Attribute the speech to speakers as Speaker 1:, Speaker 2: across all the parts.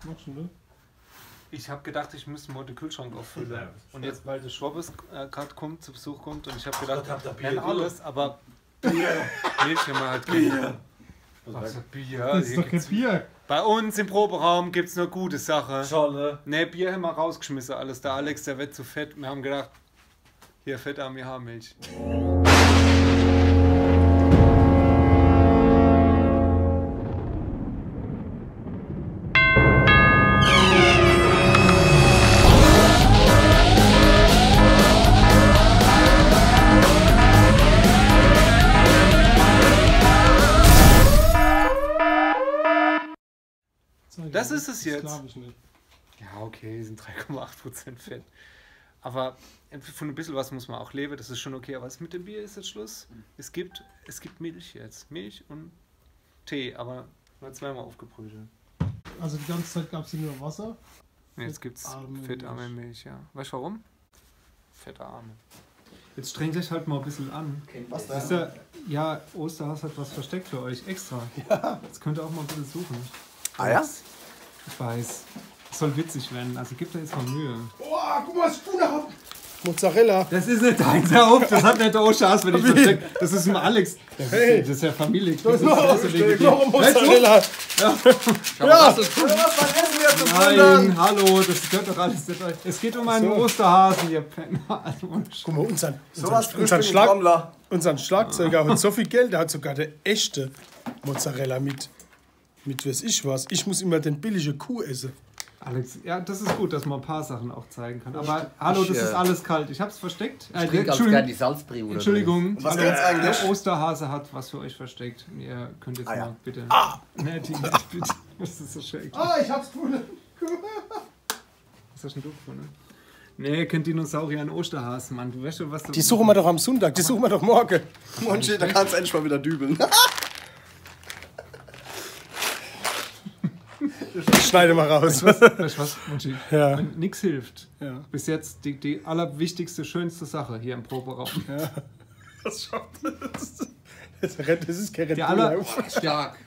Speaker 1: machst du, ne?
Speaker 2: Ich habe gedacht, ich müsste mal den Kühlschrank auffüllen. Ja, und jetzt, weil der Schwabbes gerade zu Besuch kommt und ich habe gedacht, dann alles, aber Bier. Milch haben wir halt Bier. Also Bier.
Speaker 1: Das ist doch kein Bier.
Speaker 2: Bei uns im Proberaum gibt es nur gute Sachen.
Speaker 3: Scholle.
Speaker 2: Ne, Bier haben wir rausgeschmissen, alles. Der Alex, der wird zu fett. Wir haben gedacht, hier Fett haben wir Haarmilch. Das ist es jetzt.
Speaker 1: Das glaube ich nicht.
Speaker 2: Ja, okay, sind 3,8% Fett. Aber von ein bisschen was muss man auch leben, das ist schon okay. Aber was mit dem Bier ist jetzt Schluss? Es gibt Milch jetzt. Milch und Tee, aber nur zweimal aufgebrüht.
Speaker 1: Also die ganze Zeit gab es hier nur Wasser.
Speaker 2: Jetzt gibt es fettarme Milch, ja. Weißt du warum? Fettarme. Jetzt strengt euch halt mal ein bisschen an.
Speaker 3: Was
Speaker 2: Das ist ja, Osterhaus hat was versteckt für euch, extra.
Speaker 1: Ja.
Speaker 2: Jetzt könnt ihr auch mal ein bisschen suchen.
Speaker 3: Ah ja?
Speaker 2: Ich weiß. Es soll witzig werden, also gebt euch jetzt mal Mühe.
Speaker 1: Boah, guck mal, was ich tun habe. Mozzarella.
Speaker 2: Das ist nicht deins, hör auf, das hat nicht der Osterhaus, wenn ich versteckt. Das ist ein Alex.
Speaker 1: Hey.
Speaker 2: Das ist ja Familie.
Speaker 1: Das ist noch Mozzarella.
Speaker 2: Ja.
Speaker 1: Ja, was essen wir zum
Speaker 2: Nein, hallo, das gehört doch alles nicht euch. Es geht um einen Osterhasen, ihr Penner.
Speaker 1: Guck mal, unseren Schlagzeuger hat so viel Geld, der hat sogar der echte Mozzarella mit weiß ich was. Ich muss immer den billigen Kuh essen.
Speaker 2: Alex, ja, das ist gut, dass man ein paar Sachen auch zeigen kann. Aber hallo, das ist alles kalt. Ich hab's versteckt.
Speaker 4: Ich trinke ganz gerne die Salzbrie.
Speaker 2: Entschuldigung,
Speaker 3: was
Speaker 2: hallo,
Speaker 3: gibt's eigentlich?
Speaker 2: der Osterhase hat was für euch versteckt. Ihr könnt jetzt mal bitte... Nee, die, bitte. Das ist so schön.
Speaker 1: Ich hab's gefunden.
Speaker 2: Was hast denn du gefunden? Nee, kein Dinosaurier, ein Osterhasen, Mann. Du weißt schon, was du...
Speaker 1: Die suchen wir doch am Sonntag, die suchen wir doch morgen.
Speaker 3: Monchi, da kannst du endlich mal wieder dübeln.
Speaker 1: Ich schneide mal raus.
Speaker 2: Weißt du was, Monchi?
Speaker 1: Ja.
Speaker 2: Wenn nichts hilft,
Speaker 1: Ja.
Speaker 2: bis jetzt die allerwichtigste, schönste Sache hier im Proberaum.
Speaker 1: Ja. Das schafft das. Das ist kein
Speaker 2: Die aller-
Speaker 4: Stark.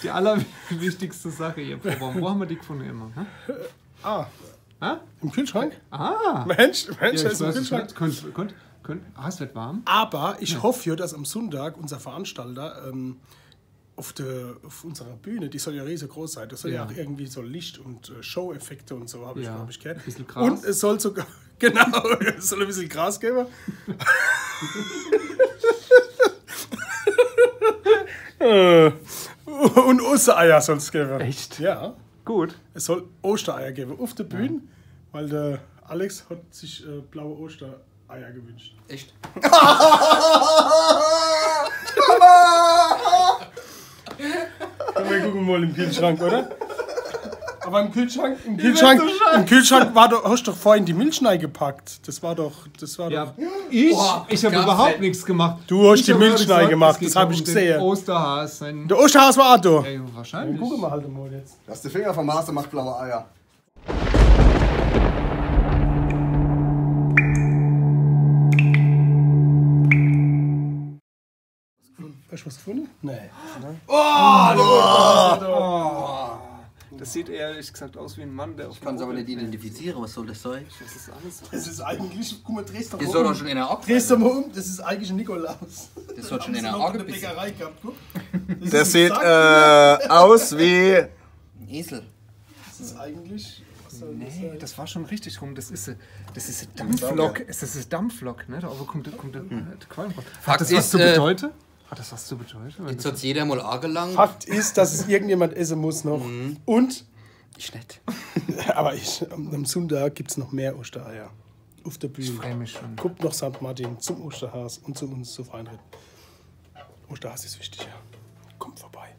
Speaker 2: Die allerwichtigste Sache hier im Proberaum. Wo haben wir die gefunden immer? Hä?
Speaker 1: Im Kühlschrank?
Speaker 2: Ja,
Speaker 1: Mensch,
Speaker 2: ich
Speaker 1: da ist im
Speaker 2: weiß,
Speaker 1: Kühlschrank.
Speaker 2: es wird warm.
Speaker 1: Aber ich hoffe ja, dass am Sonntag unser Veranstalter auf unserer Bühne, die soll ja riesengroß sein, das soll ja, auch irgendwie so Licht- und Show-Effekte und so, habe ich, glaube ich, gehört.
Speaker 2: Ein bisschen Gras.
Speaker 1: Und es soll sogar, genau, es soll ein bisschen Gras geben. Und Ostereier soll es geben.
Speaker 2: Echt?
Speaker 1: Ja.
Speaker 2: Gut.
Speaker 1: Es soll Ostereier geben auf der Bühne, weil der Alex hat sich blaue Ostereier gewünscht.
Speaker 4: Echt?
Speaker 1: Wir gucken mal im Kühlschrank, oder? Aber im Kühlschrank war doch, hast du doch vorhin die Milch reingepackt. Das war doch.
Speaker 2: Ja, ich habe überhaupt nichts gemacht.
Speaker 1: Du hast
Speaker 2: Ich
Speaker 1: die
Speaker 2: hab
Speaker 1: Milch
Speaker 2: gesagt,
Speaker 1: reingemacht,
Speaker 2: es geht
Speaker 1: das habe
Speaker 2: um
Speaker 1: ich
Speaker 2: den
Speaker 1: gesehen.
Speaker 2: Osterhasen.
Speaker 1: Der Osterhase war auch da.
Speaker 2: Ja, wahrscheinlich.
Speaker 1: Gucken wir halt mal jetzt.
Speaker 3: Lass die Finger vom Master, macht blaue Eier.
Speaker 1: Hast du was gefunden? Nee.
Speaker 2: Das sieht ehrlich gesagt aus wie ein Mann, der auf
Speaker 4: Ich kann es aber nicht identifizieren, was soll das sein?
Speaker 2: Das ist alles.
Speaker 1: Das ist eigentlich. Guck mal, drehst doch
Speaker 4: Das
Speaker 1: mal
Speaker 4: soll
Speaker 1: um.
Speaker 4: doch schon in der Auge.
Speaker 1: Drehst doch mal um, das ist eigentlich ein Nikolaus.
Speaker 4: Das soll schon in der
Speaker 1: Haben sie noch
Speaker 4: Auge
Speaker 1: in der
Speaker 4: bissen.
Speaker 1: Bäckerei gehabt, guck.
Speaker 3: Das sieht aus wie...
Speaker 4: Ein Esel.
Speaker 1: Das ist eigentlich. Was soll das
Speaker 2: Nee,
Speaker 1: sein?
Speaker 2: das war schon richtig rum. Das ist eine Dampflok. Es ist eine Dampflok, ne? Da kommt der Qualm raus. Hat das was
Speaker 4: ist,
Speaker 2: zu bedeuten? Hat das was zu bedeuten?
Speaker 4: Jetzt hat es jeder mal angelangt.
Speaker 1: Fakt ist, dass es irgendjemand essen muss noch. Und,
Speaker 4: Ich nicht.
Speaker 1: aber am Sonntag gibt es noch mehr Ostereier. Auf der Bühne.
Speaker 2: Ich freue mich schon.
Speaker 1: Guckt noch St. Martin zum Osterhas und zu uns zu Feinried. Osterhas ist wichtig, ja. Kommt vorbei.